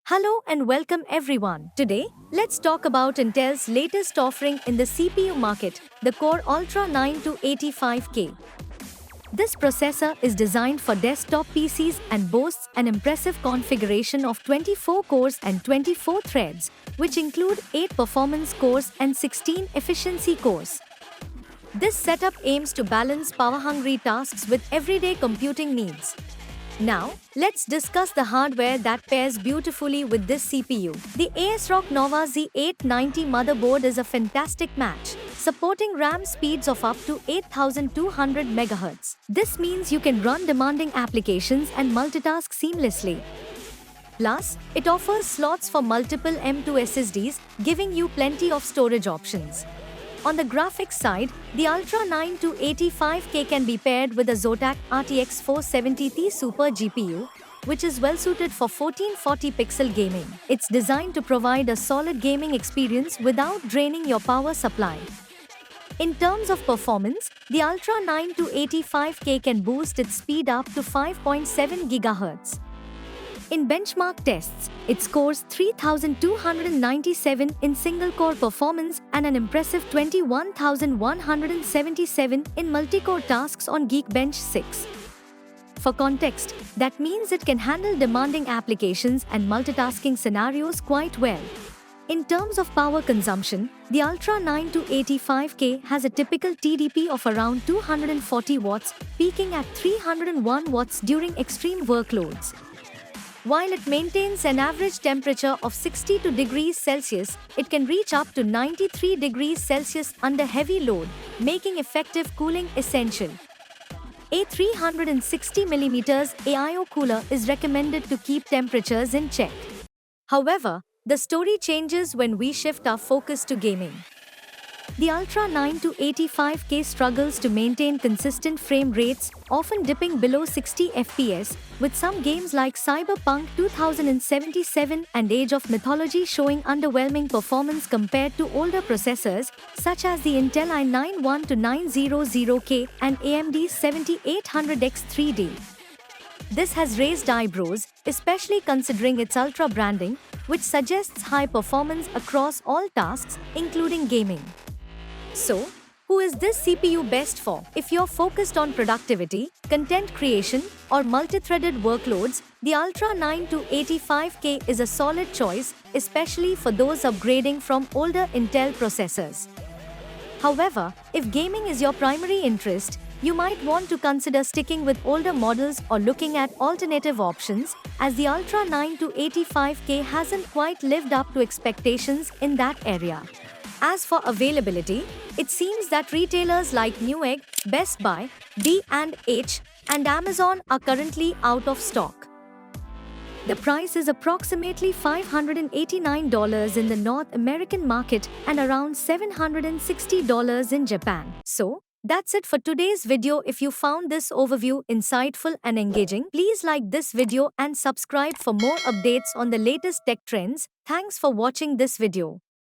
Hello and welcome everyone. Today, let's talk about Intel's latest offering in the CPU market, the Core Ultra 9 to 85K. This processor is designed for desktop PCs and boasts an impressive configuration of 24 cores and 24 threads, which include 8 performance cores and 16 efficiency cores. This setup aims to balance power-hungry tasks with everyday computing needs. Now, let's discuss the hardware that pairs beautifully with this CPU. The ASRock Nova Z890 motherboard is a fantastic match, supporting RAM speeds of up to 8200 MHz. This means you can run demanding applications and multitask seamlessly. Plus, it offers slots for multiple M2 SSDs, giving you plenty of storage options. On the graphics side, the Ultra 9 to 85K can be paired with a Zotac RTX 470 Super GPU, which is well suited for 1440 pixel gaming. It's designed to provide a solid gaming experience without draining your power supply. In terms of performance, the Ultra 9 to 85K can boost its speed up to 5.7 GHz. In benchmark tests, it scores 3,297 in single-core performance and an impressive 21,177 in multi-core tasks on Geekbench 6. For context, that means it can handle demanding applications and multitasking scenarios quite well. In terms of power consumption, the Ultra 9 to 85K has a typical TDP of around 240 watts, peaking at 301 watts during extreme workloads. While it maintains an average temperature of 62 degrees Celsius, it can reach up to 93 degrees Celsius under heavy load, making effective cooling essential. A 360mm AIO cooler is recommended to keep temperatures in check. However, the story changes when we shift our focus to gaming. The Ultra 9 to 85K struggles to maintain consistent frame rates, often dipping below 60 FPS, with some games like Cyberpunk 2077 and Age of Mythology showing underwhelming performance compared to older processors, such as the Intel i9-1900K and AMD's 7800X3D. This has raised eyebrows, especially considering its Ultra branding, which suggests high performance across all tasks, including gaming. So, who is this CPU best for? If you're focused on productivity, content creation, or multi-threaded workloads, the Ultra 9 to 85K is a solid choice, especially for those upgrading from older Intel processors. However, if gaming is your primary interest, you might want to consider sticking with older models or looking at alternative options, as the Ultra 9 to 85K hasn't quite lived up to expectations in that area. As for availability, it seems that retailers like Newegg, Best Buy, B&H, and Amazon are currently out of stock. The price is approximately $589 in the North American market and around $760 in Japan. So, that's it for today's video. If you found this overview insightful and engaging, please like this video and subscribe for more updates on the latest tech trends. Thanks for watching this video.